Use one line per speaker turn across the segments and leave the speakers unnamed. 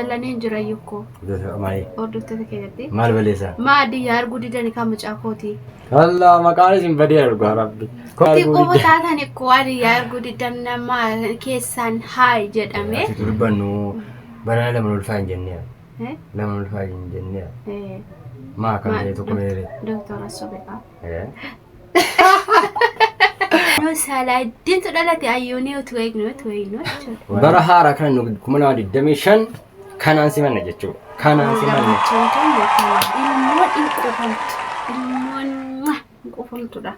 Lanin jira yuko.
Mai.
Ordu tete kayati.
Mal balesa.
Ma di yar gudi dani kam chakoti.
Allah maqaan isin badee argu rabbi.
Ti ko batata ni ko ari yar gudi dan nama kesan hai jedame.
Ati turbannu bana lama ulfaan jennee.
Eh?
Lama ulfaan jennee.
Eh.
Ma kan ta'e tokko meere.
Doktor Asobeka.
Eh.
No sala din to dalati ayuni utwegno.
Bara haara kan nu kuma na diddamishan kanaan simanna jechuudha. Kanaan simanna.
Ilmoon qofamtuudha.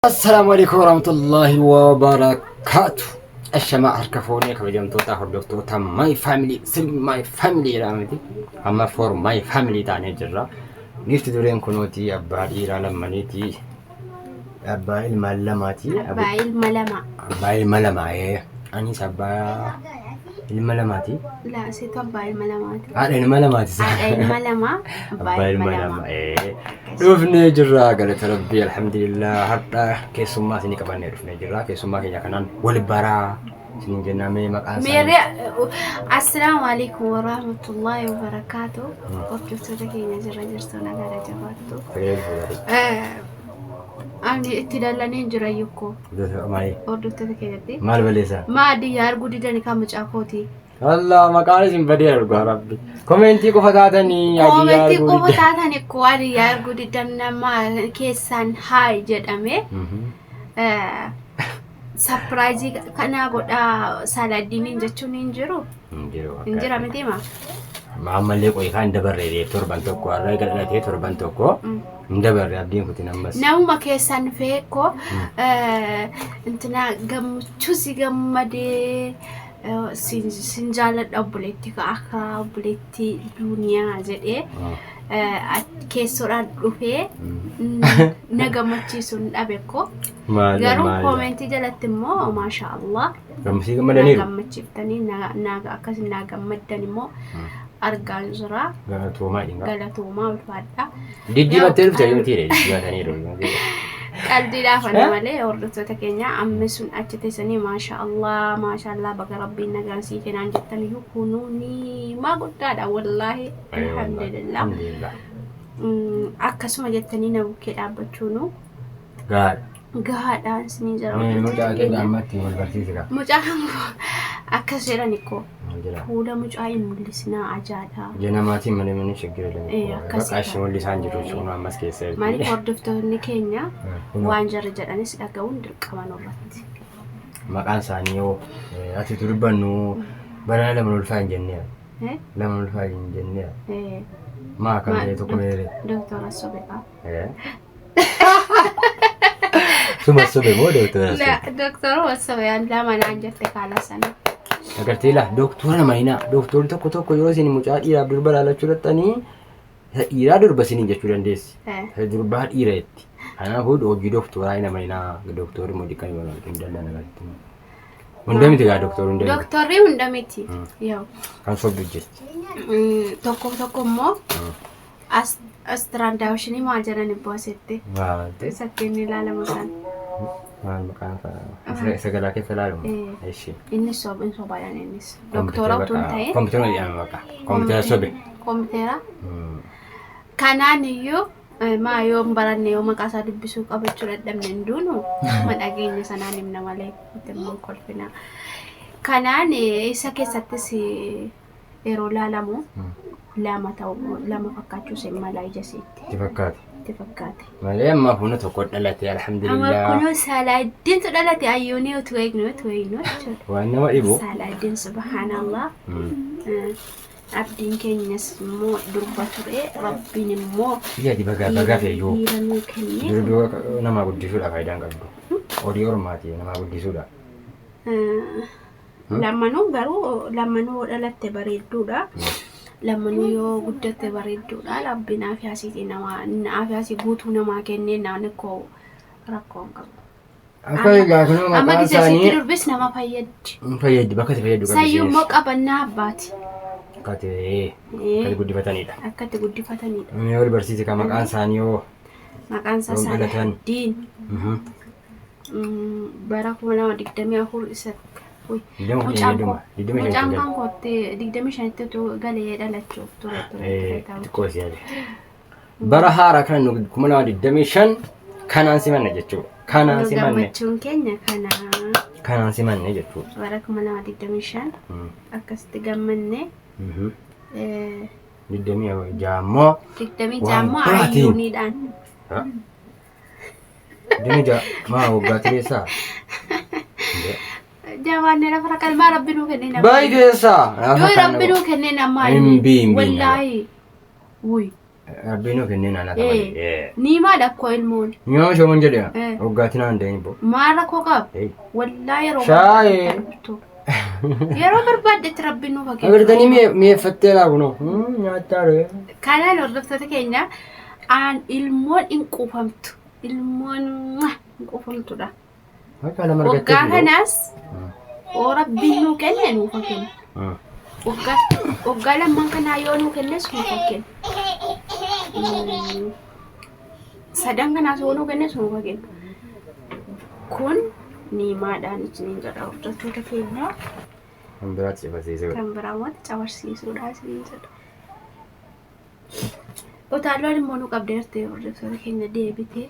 السلام عليكم ورحمة الله وبركاته. الشماعة هركفوني كبجمتوتا هردوتوتا ماي فاميلي سلم ماي فاميلي رامتي أما فور ماي فاميلي تاني جرا نيفت دورين كنوتي أبا إيرا لمانيتي أبا الملماتي أبا الملما إيه أني سبا الملماتي
لا سيتو أبا الملماتي
الملماتي أبا الملما إيه رفني جرا قالت ربي الحمد لله حتى كيسوما سيني كباني رفني جرا كيسوما كينيا كنان والبرا سيني جنامي مقان
ميري السلام عليكم ورحمة الله وبركاته وكيف تدكينا جرا جرسونا غارة جباتو أني اتدالانين جرا يوكو
ماي
أردو تدكينا
مال بليسا
ما دي يار قودي داني كامج أكوتي
الله مقان اسم بدي أرغو ربي كومنتي كو فتاتني
كومنتي كو فتاتني كو أري يار قودي دانا ما كيسان هاي جدامي سبرايزي كنا قد سالادينين جاتشون انجرو مديما
ما عمل لك ويخان دبر ريدي تربان توكو الرأي قد لاتي تربان توكو دبر ريابدين كتنا مبس
ناوما كيسان فيكو انتنا تشوسي غمدي sinjaaladha obboleetti akka obboleetti duuniyaa jedhee keessodhaan dhufee na gammachiisuun dhabeekko garuu koomentii jalatti immoo maasha Allah gammachiiftanii akkasii na gammaddan immoo argaan jira galatoomaa ulfaadha
diddiibattee dhufte mitiire diddiibatanii
قلبي لا فانا مالي وردت تكينيا أمسون أجتثني ما شاء الله بقى ربي نجاسي كنا جتني يكونوني ما قلت هذا والله الحمد لله أكسم جتني نبكي أبتشونو قاعد أنسني جرا مجاهد أكسر نيكو هودا مجاهد ملسنا عجادا
جناماتي من شجرة بقى أشي ملسان جرو شو ما مسكي سير
ماني وردفته نكينيا وانجر جرانيس أكون دركمان ورات
مكان ثانيو أتي تربانو بنا لما نلفان جنيا لما نلفان جنيا ما كان يتوقع ميري
دكتور السبيكا
ثم السبب مو دكتور
لا دكتور والسبيان لا ما نعنجتك على سنة
agartee la doktora mayina doktorri tokko yeroo isin mucaa dhiiraa durba laalachuu dhattanii dhiiraa durba isin jechuu dandeessi durbaa dhiiraatti kanaafuu hojii doktoraa ina mayina doktorri modikan yoo hin dallan agartee hundamiti gaa doktorri
hundamiti yoo
kan sobdu jirti
tokko immoo astiraandaawushinii maal jedhani boosetti sakkiin ilaalama san
مكان سجلا كيف لالهم إيش
إني صوب يعني إنيس دكتورة وتنتهي
كمبيوتر يعني مكان كمبيوتر صوبي
كمبيوتر كانان يو ما يوم براني يوم كاسات بسوق أبى تشرد دم ندونو ما أجيني سناني من مالك تمون كل فينا كانان إيسا كيساتسي إيرولا لامو لما تاو لما فكرتشو سيما لا يجسيت تفكرت
مالي ما هنا تقول دلتي الحمد لله
أما كنو سالادين تدلتي أيوني وتوينو
وأنا ما إبو
سالادين سبحان الله عبدين كين نسمو دربة ربي نمو
يا دي بقى في يو دربة أنا ما بدي شو لا فايدان قبله أوديور ماتي أنا ما بدي شو لا لما نو دلتي بريد دودا لما نيو قدرت بريدو لا ربنا في عسيتي نما في عسي بوتو نما كننا نكو ركون أما كذا سيدي بس نما فيد بكتي فيد
سيو مك أبنا باتي
كتي قدي فتاني
لا
ميول برسيتي كمان كان سانيو
maqaan isaa Salahuddin bara 2024 isatti mucaan kan kootti 25 tu galee dhalachuuf ture.
Bara haaraa kana nu 2025 kanaan simanne jechuudha. Kanaan simanne.
Gammachuun keenya
kanaan simanne jechuudha.
Bara 2025 akkasitti gammanne.
26 jaammoo
ayyuuniidhaan.
26 maa waggaa keessaa.
Jawaanne lafa rakkoo Rabbiin kennee nama.
Baay'ee keessaa.
Yoo Rabbiin kennee nama. Wallaahi. Wuy.
Rabbiin kennee nama malee.
Ni maal akkoo ilmoon.
Nyoo shooman jedhee waggaatiin aan deemee boo.
Maal rakkoo qaba. Wallaahi yeroo.
Shaayee.
Yeroo barbaadetti Rabbiin nuuf hakeessa.
Agartanii mi'eeffattee laakunoo. Nyaattaare.
Kanaan hordoftoota keenya aan ilmoon hin quufamtu. Ilmoon hin quufamtudha. Waggaa kanaas Rabbiin nuu kenne nuuf hakeenya. Waggaa lamman kanaa yoo nuu kennes nuuf hakeenya. Sadan kanaas yoo nuu kennes nuuf hakeenya. Kun niimaadhaan ittiin jedha hordoftoota keenya.
Kan biraa cibasiisudha.
Kan biraa wanta cabarsiisuudha isin jedha. Utaalloon immoo nu qabdeertee hordoftoota keenya deebitee.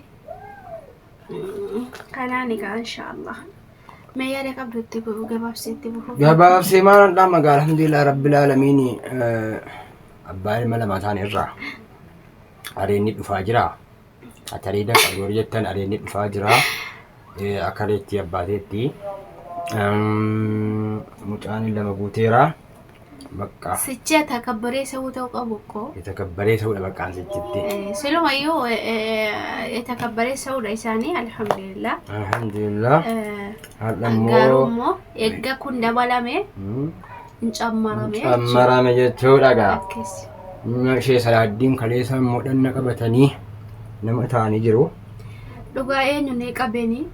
Kanaan egaa inshaallah. Mee yaada qabdutti gabaabseetti buufuu.
Gabaabsee maal magaalaa alhamdulillah rabbil aalamiin abbaan ilma lama ta'an irraa areenni dhufaa jira. Atariida qabu jettan areenni dhufaa jira. Akka reetti abbaateetti mucaan lama guuteera. Bakka
sicha takabbaree sa'uu ta'uu qabu ko
takabbaree sa'uudha baqqaan sichitti
silumayyuu takabbaree sa'uudha isaanii alhamdulillah garummoo eegga kun dabalame hin cammarame
jechuudha gaa ishee Salahuddin kaleessa modhanna qabatanii nama ta'anii jiru
dhugaa eenyuun qabanii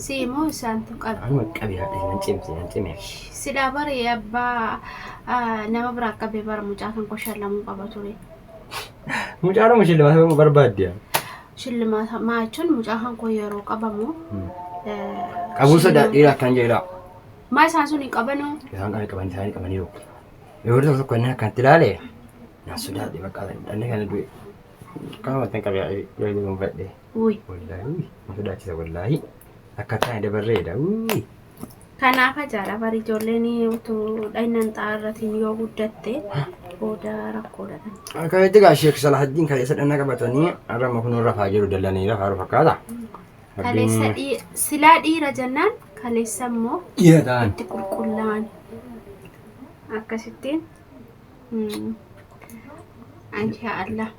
simoo isaantu qabu
anuma qabiyaadha hin cimee
sida bare abbaa nama biraa qabee bara mucaa kan shallamu qaba ture.
Mucaan amma shillimaata barbaadde.
Shillimaata maachuun mucaa kan koo yeroo qabamu.
Qabuun sodaadhiidha kan jedha.
Maa isaan sun hin qabanu?
Isaan isaanii qabaniiru. Yoo tokko inni akkatti ilaale na sodaadhi bakka dhalli kana du'e. Qaama wanta qabee yoo gonfadhe. Wallaahi sodaachisa wallaahi akkataan dabarreedha.
Kanaaf ajaa'ila bari ijoolleen utuu dhayinaan xaarratiin yoo guddatte booda rakkoodha.
Akkamitti gaa Sheek Salahuddin kaleessa dhanna qabatanii har'amma kun rafaa jiru dallanii rafaa fakkaata.
Kaleessa silaa dhiira jennaan kaleessa immoo itti qulqullaa'an akkasittiin inshaa Allah.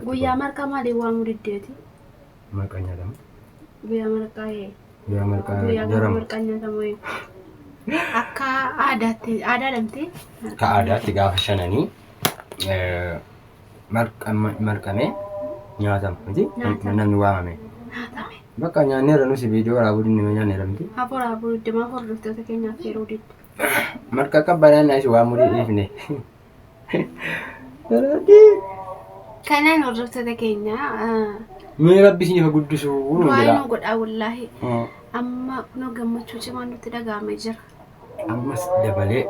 Guyyaa marqaa maaliin waamuu diddeeti?
Marqaa nyaatamu.
Guyyaa marqaa
Guyyaa marqaa
nyaatamu akka aadaadhamte
akka aadaatti gaafa shananii marqamee nyaatamu miti namni waamame bakka nyaanneerra nusi viidiyoo raabuu dinne nyaanneerra miti
raabuu diddemaa hordoftoota keenyaaf yeroo didde
marqa qabbanaan naasi waamuu dhiifne
kanaan hordoftoota keenya
mee rabbi siif guddisu
waa'ee nu godhaa wallaahi amma kunoo gammachuu cimaan nutti dhaga'amee jira.
Ammas dabalee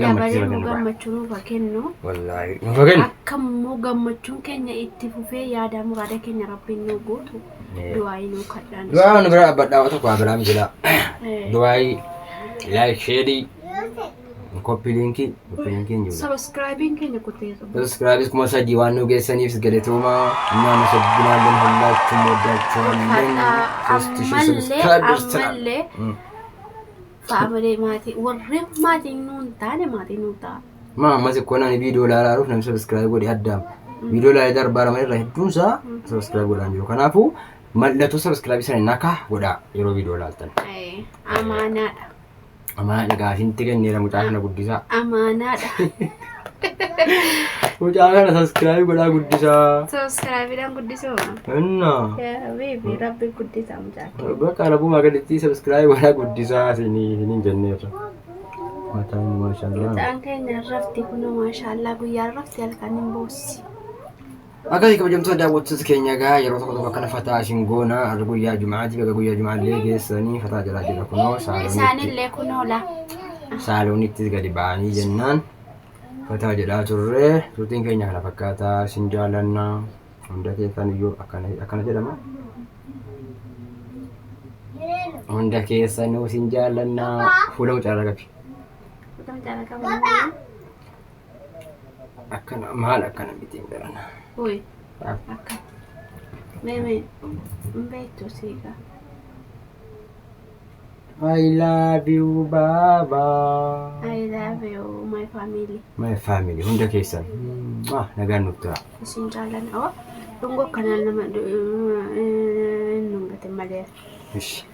gammachuu nuuf kennu.
Wallaahi nuuf kennu.
Akka immoo gammachuun keenya itti fufee yaada muraada keenya rabbiin nu guutu du'aayii nu kadhaan.
Du'aa nu bira dhaabadhaa tokko abiraan jira. Du'aayii laayik sheerii koppii liinkii jiru.
Sabiskiraayibiin keenya kuteessu.
Sabiskiraayibii kuma sadii waan nu geessaniif galatooma nama sabbinaalleen hollaachuu mooddaachuu
ammallee faamilee maatii warri maatiin nuun taane maatiin nuun ta'a.
Ammas ikkoo namni viidiyoo ilaalaaruuf namni sabiskiraayib godhe addaama. Viidiyoo ilaalee darbaa lama irraa hedduunsaa sabiskiraayib godhaan jiru. Kanaafuu mallattoo sabiskiraayibii sana naka godhaa yeroo viidiyoo ilaaltan.
Amaanaadha.
Amaanaadha gaafiinti kenneera mucaa kana guddisaa.
Amaanaadha.
Mucaa kana sabiskiraayib godhaa guddisaa.
Sabiskiraayibiidhaan guddisuu. Beebi rabbi guddisaa mucaa.
Bakka alabuumaa gaditti sabiskiraayib godhaa guddisaa isiniin jenneerra. Mataan maashaallah.
Mucaan keenya rafti kunoo maashaallah guyyaa rafti halkan hin boossi.
Akkasii kabajamtoota daawwattoota keenya egaa yeroo tokko tokko akkana fataa isin goona har'a guyyaa Jumaatii bakka guyyaa Jumaallee geessanii fataa jalaa jira kunoo
isaanillee kunoola
saaloonittis gadi ba'anii jennaan fataa jedhaa turre turtiin keenya kana fakkaataa isin jaalannaa hunda keessan iyyuu akkana jedhama hunda keessan isin jaalannaa fuula mucaarra qabi akkana maal akkana bitiin barana
Uy, akka meme mbeto siga.
I love you baba.
I love you my family.
My family hunda keessan nagaan nuuf tura.
Isin jaalladha. Dungo kanal nama nungate malee.
Ish.